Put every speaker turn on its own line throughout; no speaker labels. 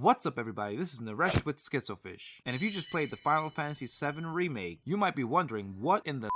What's up everybody, this is Naresh with Schizofish, and if you just played the Final Fantasy VII Remake, you might be wondering what in the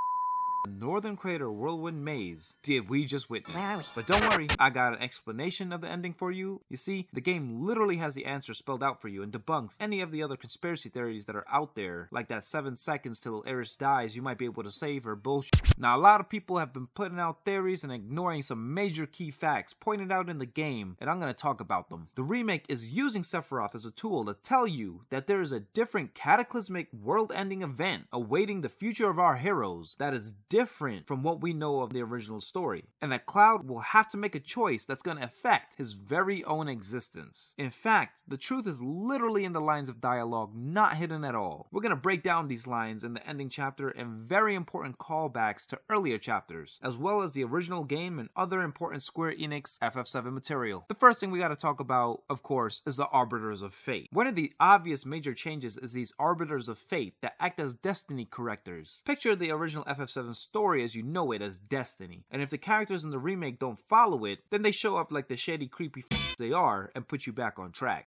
Northern Crater Whirlwind Maze did we just witness?
Where are we?
But don't worry, I got an explanation of the ending for you. You see, the game literally has the answer spelled out for you and debunks any of the other conspiracy theories that are out there, like that 7 seconds till Eris dies you might be able to save her bullshit. Now a lot of people have been putting out theories and ignoring some major key facts pointed out in the game, and I'm going to talk about them. The remake is using Sephiroth as a tool to tell you that there is a different cataclysmic world-ending event awaiting the future of our heroes that is different from what we know of the original story, and that Cloud will have to make a choice that's going to affect his very own existence. In fact, the truth is literally in the lines of dialogue, not hidden at all. We're going to break down these lines in the ending chapter and very important callbacks to earlier chapters, as well as the original game and other important Square Enix FF7 material. The first thing we got to talk about, of course, is the Arbiters of Fate. One of the obvious major changes is these Arbiters of Fate that act as destiny correctors. Picture the original FF7 story as you know it as destiny, and if the characters in the remake don't follow it, then they show up like the shady creepy they are and put you back on track.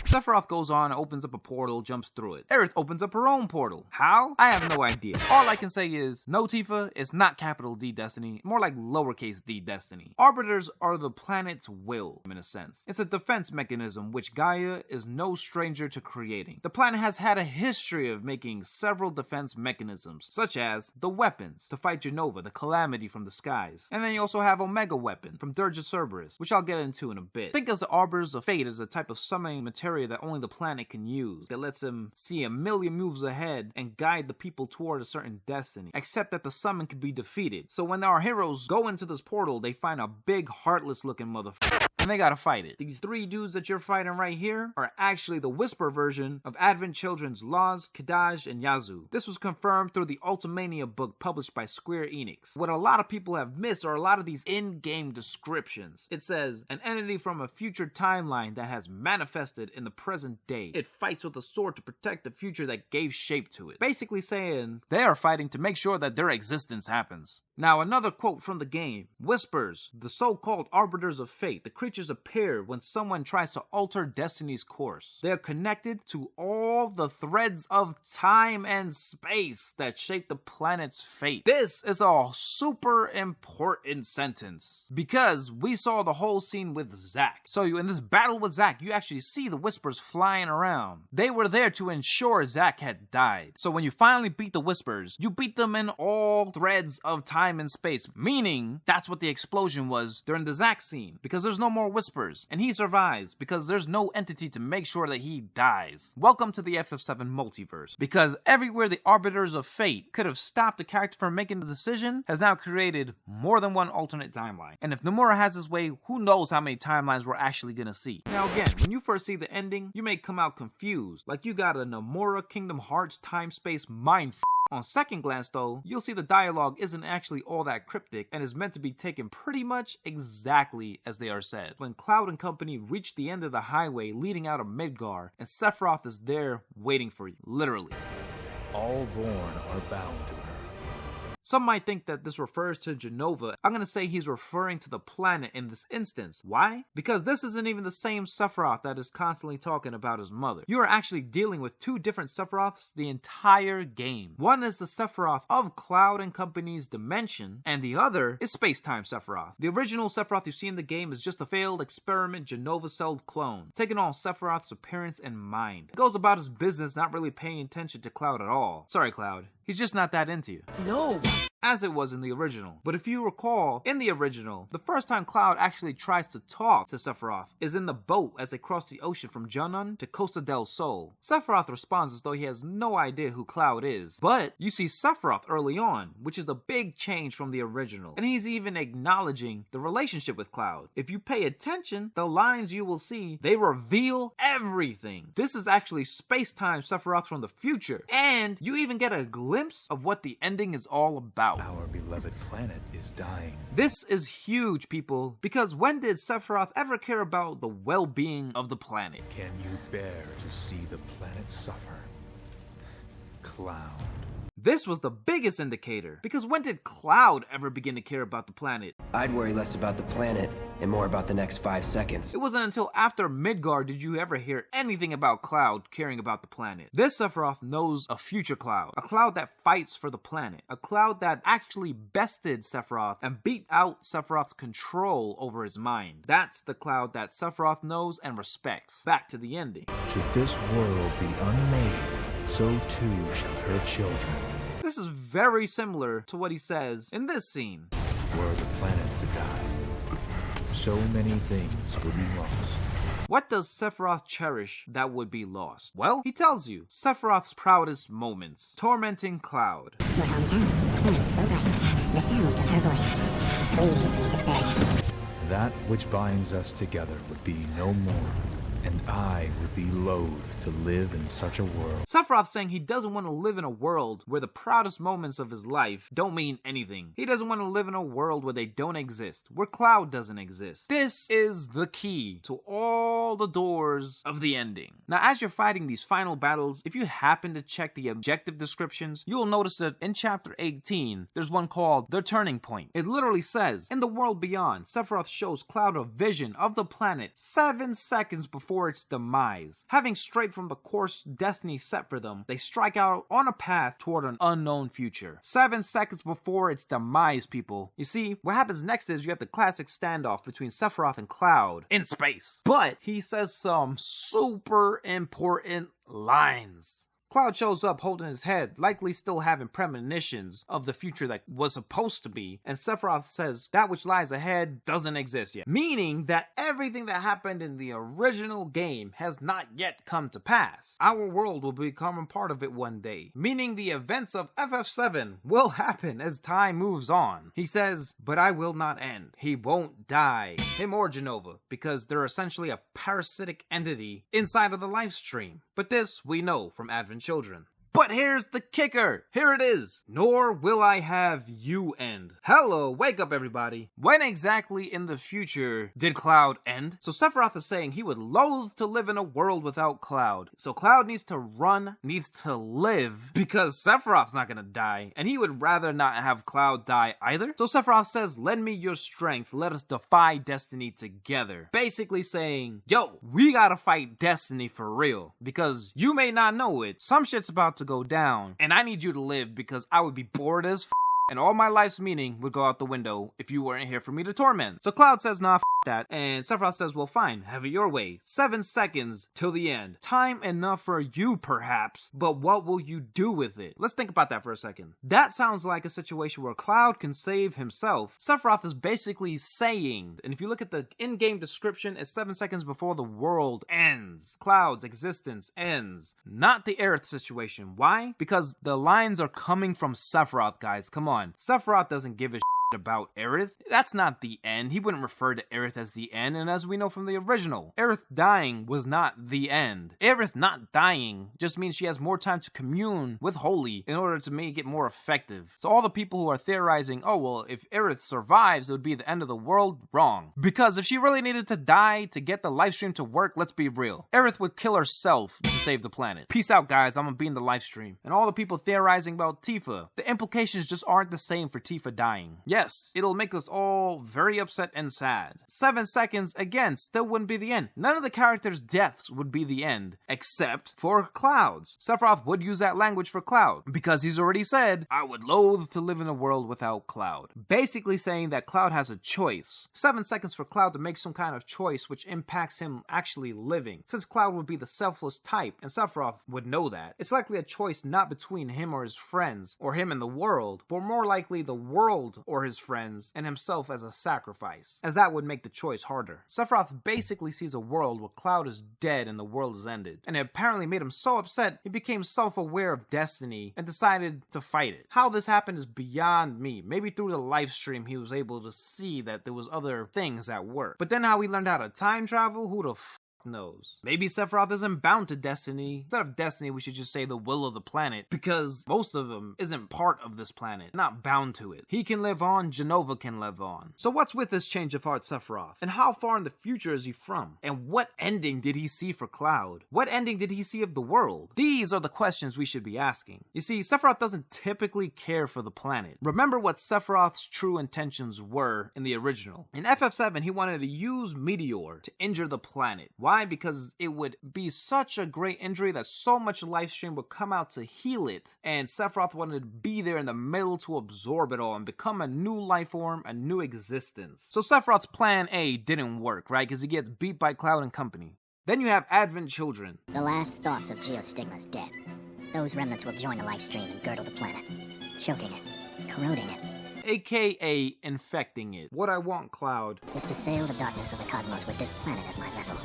Sephiroth goes on, opens up a portal, jumps through it. Aerith opens up her own portal. How? I have no idea. All I can say is, no Tifa, it's not capital D Destiny, more like lowercase d Destiny. Arbiters are the planet's will, in a sense. It's a defense mechanism which Gaia is no stranger to creating. The planet has had a history of making several defense mechanisms, such as the weapons, to fight Jenova, the calamity from the skies. And then you also have Omega Weapon, from Dirge of Cerberus, which I'll get into in a bit. Think of the Arbiters of Fate as a type of summoning material that only the planet can use, that lets him see a million moves ahead and guide the people toward a certain destiny, except that the summon can be defeated. So when our heroes go into this portal, they find a big heartless looking motherfucker, and they gotta fight it. These 3 dudes that you're fighting right here are actually the Whisper version of Advent Children's Laws, Kadaj, and Yazoo. This was confirmed through the Ultimania book published by Square Enix. What a lot of people have missed are a lot of these in-game descriptions. It says, an entity from a future timeline that has manifested in the present day. It fights with a sword to protect the future that gave shape to it. Basically saying, they are fighting to make sure that their existence happens. Now another quote from the game. Whispers, the so-called Arbiters of Fate. The creatures appear when someone tries to alter destiny's course. They are connected to all the threads of time and space that shape the planet's fate. This is a super important sentence, because we saw the whole scene with Zack. So in this battle with Zack, you actually see the Whispers flying around. They were there to ensure Zack had died. So when you finally beat the Whispers, you beat them in all threads of time and space, meaning that's what the explosion was during the Zack scene, because there's no more Whispers, and he survives because there's no entity to make sure that he dies. Welcome to the FF7 Multiverse, because everywhere the Arbiters of Fate could have stopped the character from making the decision has now created more than one alternate timeline. And if Nomura has his way, who knows how many timelines we're actually gonna see. Now again, when you first see the ending, you may come out confused, like you got a Nomura Kingdom Hearts time-space mind. On second glance though, you'll see the dialogue isn't actually all that cryptic and is meant to be taken pretty much exactly as they are said. When Cloud and company reach the end of the highway leading out of Midgar, and Sephiroth is there waiting for you, literally.
All born are bound to her.
Some might think that this refers to Jenova. I'm gonna say he's referring to the planet in this instance. Why? Because this isn't even the same Sephiroth that is constantly talking about his mother. You are actually dealing with 2 different Sephiroths the entire game. One is the Sephiroth of Cloud and Company's dimension, and the other is Space-Time Sephiroth. The original Sephiroth you see in the game is just a failed experiment Jenova-celled clone, taking on Sephiroth's appearance and mind. He goes about his business not really paying attention to Cloud at all. Sorry Cloud, he's just not that into you.
No!
As it was in the original. But if you recall, in the original, the first time Cloud actually tries to talk to Sephiroth is in the boat as they cross the ocean from Junon to Costa del Sol. Sephiroth responds as though he has no idea who Cloud is. But you see Sephiroth early on, which is the big change from the original. And he's even acknowledging the relationship with Cloud. If you pay attention, the lines you will see, they reveal everything. This is actually Space-Time Sephiroth from the future. And you even get a glimpse of what the ending is all about.
Our beloved planet is dying.
This is huge, people, because when did Sephiroth ever care about the well-being of the planet?
Can you bear to see the planet suffer? Cloud.
This was the biggest indicator, because when did Cloud ever begin to care about the planet?
I'd worry less about the planet and more about the next 5 seconds.
It wasn't until after Midgard did you ever hear anything about Cloud caring about the planet. This Sephiroth knows a future Cloud, a Cloud that fights for the planet, a Cloud that actually bested Sephiroth and beat out Sephiroth's control over his mind. That's the Cloud that Sephiroth knows and respects. Back to the ending.
Should this world be unmade, so too shall her children.
This is very similar to what he says in this scene.
Were the planet to die, so many things would be lost.
What does Sephiroth cherish that would be lost? Well, he tells you, Sephiroth's proudest moments, tormenting Cloud.
We're hometown. The planet's so bright. The sound of her voice, bleeding in despair.
That which binds us together would be no more, and I would be loath to live in such a world.
Sephiroth saying he doesn't want to live in a world where the proudest moments of his life don't mean anything. He doesn't want to live in a world where they don't exist, where Cloud doesn't exist. This is the key to all the doors of the ending. Now, as you're fighting these final battles, if you happen to check the objective descriptions, you'll notice that in chapter 18, there's one called The Turning Point. It literally says, in the world beyond, Sephiroth shows Cloud a vision of the planet 7 seconds before its demise. Having strayed from the course destiny set for them, they strike out on a path toward an unknown future. 7 seconds before its demise, people. You see, what happens next is you have the classic standoff between Sephiroth and Cloud in space. But he says some super important lines. Cloud shows up holding his head, likely still having premonitions of the future that was supposed to be, and Sephiroth says that which lies ahead doesn't exist yet. Meaning that everything that happened in the original game has not yet come to pass. Our world will become a part of it one day. Meaning the events of FF7 will happen as time moves on. He says, but I will not end. He won't die. Him or Genova, because they're essentially a parasitic entity inside of the life stream. But this we know from Advent Children. But here's the kicker. Here it is. Nor will I have you end. Hello, wake up everybody. When exactly in the future did Cloud end? So Sephiroth is saying he would loathe to live in a world without Cloud. So Cloud needs to run, needs to live, because Sephiroth's not gonna die, and he would rather not have Cloud die either. So Sephiroth says, lend me your strength, let us defy destiny together. Basically saying, yo, we gotta fight destiny for real, because you may not know it, some shit's about to go down, and I need you to live because I would be bored as and all my life's meaning would go out the window if you weren't here for me to torment. So Cloud says, nah, that, and Sephiroth says, well fine, have it your way. 7 seconds till the end. Time enough for you perhaps, but what will you do with it? Let's think about that for a second. That sounds like a situation where Cloud can save himself. Sephiroth is basically saying, and if you look at the in-game description, it's 7 seconds before the world ends. Cloud's existence ends. Not the Aerith situation. Why? Because the lines are coming from Sephiroth, guys. Come on. Sephiroth doesn't give a about Aerith. That's not the end. He wouldn't refer to Aerith as the end, and as we know from the original, Aerith dying was not the end. Aerith not dying just means she has more time to commune with Holy in order to make it more effective. So all the people who are theorizing, oh well, if Aerith survives, it would be the end of the world, wrong. Because if she really needed to die to get the live stream to work, let's be real. Aerith would kill herself to save the planet. Peace out, guys. I'm gonna be in the live stream. And all the people theorizing about Tifa, the implications just aren't the same for Tifa dying. Yes, it'll make us all very upset and sad. 7 seconds, again, still wouldn't be the end. None of the characters' deaths would be the end, except for Cloud's. Sephiroth would use that language for Cloud, because he's already said, I would loathe to live in a world without Cloud. Basically saying that Cloud has a choice. 7 seconds for Cloud to make some kind of choice which impacts him actually living. Since Cloud would be the selfless type, and Sephiroth would know that, it's likely a choice not between him or his friends, or him and the world, but more likely the world or his friends, and himself as a sacrifice, as that would make the choice harder. Sephiroth basically sees a world where Cloud is dead and the world is ended, and it apparently made him so upset he became self-aware of destiny and decided to fight it. How this happened is beyond me. Maybe through the live stream he was able to see that there was other things at work. But then how he learned how to time travel, who the knows? Maybe Sephiroth isn't bound to destiny. Instead of destiny, we should just say the will of the planet, because most of him isn't part of this planet, not bound to it. He can live on, Jenova can live on. So what's with this change of heart Sephiroth? And how far in the future is he from? And what ending did he see for Cloud? What ending did he see of the world? These are the questions we should be asking. You see, Sephiroth doesn't typically care for the planet. Remember what Sephiroth's true intentions were in the original. In FF7, he wanted to use Meteor to injure the planet. Why? Because it would be such a great injury that so much life stream would come out to heal it, and Sephiroth wanted to be there in the middle to absorb it all and become a new life form, a new existence. So Sephiroth's plan A didn't work, right? Because he gets beat by Cloud and company. Then you have Advent Children.
The last thoughts of Geostigma's dead. Those remnants will join the life stream and girdle the planet, choking it, corroding it.
AKA infecting it. What I want, Cloud.
Is to sail the darkness of the cosmos with this planet as my vessel.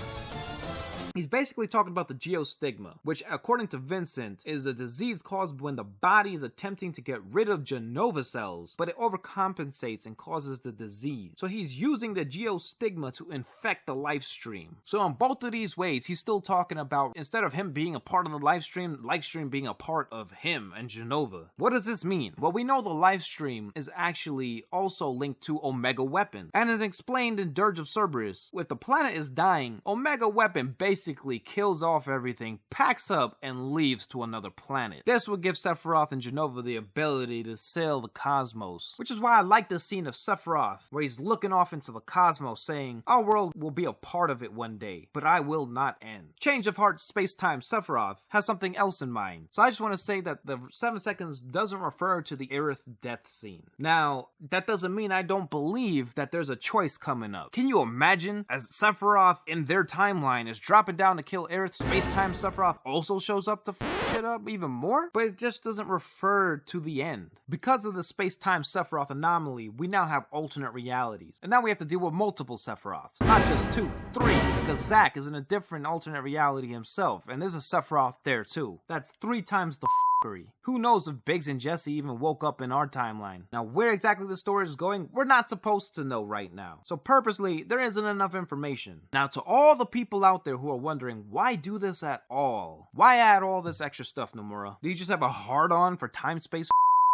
He's basically talking about the geostigma, which according to Vincent is a disease caused when the body is attempting to get rid of Jenova cells, but it overcompensates and causes the disease. So he's using the geostigma to infect the life stream. So in both of these ways, he's still talking about, instead of him being a part of the life stream being a part of him and Jenova. What does this mean? Well, we know the life stream is actually also linked to Omega Weapon, and is explained in Dirge of Cerberus. If the planet is dying, Omega Weapon basically kills off everything, packs up, and leaves to another planet. This would give Sephiroth and Jenova the ability to sail the cosmos, which is why I like the scene of Sephiroth, where he's looking off into the cosmos saying, our world will be a part of it one day, but I will not end. Change of heart space-time Sephiroth has something else in mind, so I just want to say that the 7 seconds doesn't refer to the Aerith death scene. Now, that doesn't mean I don't believe that there's a choice coming up. Can you imagine, as Sephiroth in their timeline is dropping down to kill Aerith, space-time Sephiroth also shows up to f shit up even more? But it just doesn't refer to the end. Because of the space-time Sephiroth anomaly, we now have alternate realities. And now we have to deal with multiple Sephiroths. Not just 2, 3, because Zack is in a different alternate reality himself, and there's a Sephiroth there too. That's 3 times the f***ery. Who knows if Biggs and Jesse even woke up in our timeline. Now, where exactly the story is going, we're not supposed to know right now. So purposely, there isn't enough information. Now, to all the people out there who are wondering, why do this at all? Why add all this extra stuff, Nomura? Do you just have a hard-on for time-space?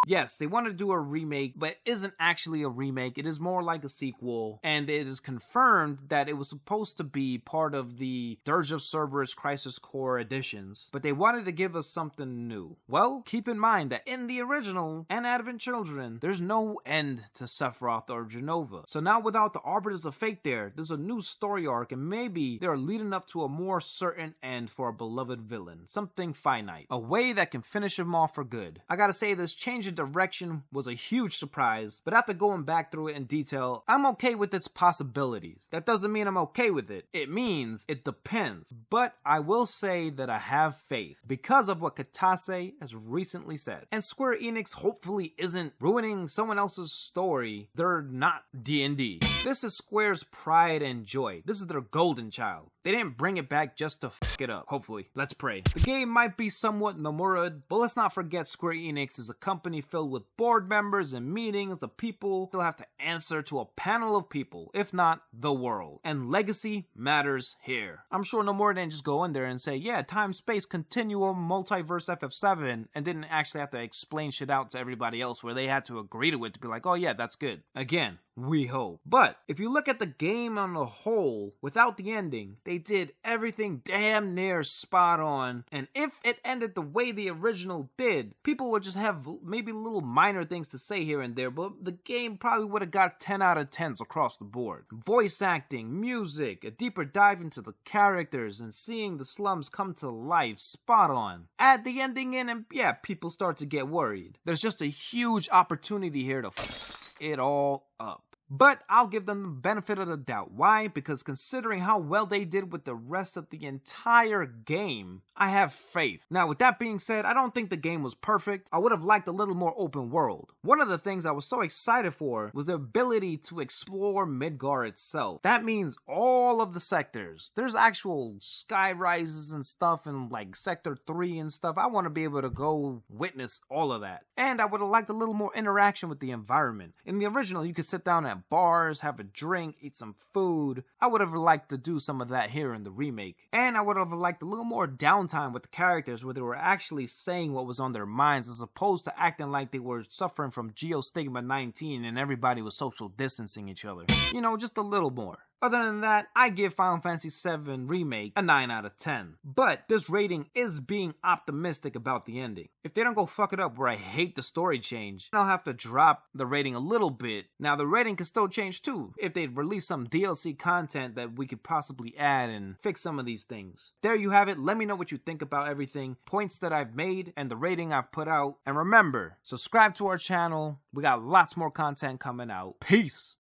Yes, they want to do a remake, but it isn't actually a remake. It is more like a sequel, and it is confirmed that it was supposed to be part of the Dirge of Cerberus Crisis Core editions, but they wanted to give us something new. Well, keep in mind that in the original and Advent Children, there's no end to Sephiroth or Jenova. So now without the Arbiters of Fate there's a new story arc, and maybe they're leading up to a more certain end for a beloved villain. Something finite. A way that can finish him off for good. I gotta say, this change in direction was a huge surprise, but after going back through it in detail, I'm okay with its possibilities. That doesn't mean I'm okay with it. It means it depends. But I will say that I have faith because of what Katase has recently said. And Square Enix hopefully isn't ruining someone else's story. They're not D&D. This is Square's pride and joy. This is their golden child. They didn't bring it back just to f it up. Hopefully. Let's pray. The game might be somewhat Nomura, but let's not forget Square Enix is a company filled with board members and meetings. The people still have to answer to a panel of people, if not the world. And legacy matters here. I'm sure Nomura didn't just go in there and say, yeah, time, space, continuum, multiverse FF7, and didn't actually have to explain shit out to everybody else where they had to agree to it to be like, oh yeah, that's good. Again, we hope. But if you look at the game on the whole, without the ending, they did everything damn near spot on. And if it ended the way the original did, people would just have maybe little minor things to say here and there, but the game probably would have got 10 out of 10s across the board. Voice acting, music, a deeper dive into the characters, and seeing the slums come to life, spot on. Add the ending in and yeah, people start to get worried. There's just a huge opportunity here to f it all up. But I'll give them the benefit of the doubt. Why? Because considering how well they did with the rest of the entire game, I have faith. Now, with that being said, I don't think the game was perfect. I would have liked a little more open world. One of the things I was so excited for was the ability to explore Midgar itself. That means all of the sectors. There's actual sky rises and stuff in like Sector 3 and stuff. I want to be able to go witness all of that. And I would have liked a little more interaction with the environment. In the original, you could sit down and at bars, have a drink, eat some food. I would have liked to do some of that here in the remake. And I would have liked a little more downtime with the characters where they were actually saying what was on their minds as opposed to acting like they were suffering from Geostigma 19 and everybody was social distancing each other. You know, just a little more. Other than that, I give Final Fantasy VII Remake a 9 out of 10. But this rating is being optimistic about the ending. If they don't go fuck it up where I hate the story change, I'll have to drop the rating a little bit. Now the rating can still change too, if they release some DLC content that we could possibly add and fix some of these things. There you have it. Let me know what you think about everything, points that I've made, and the rating I've put out. And remember, subscribe to our channel. We got lots more content coming out. Peace!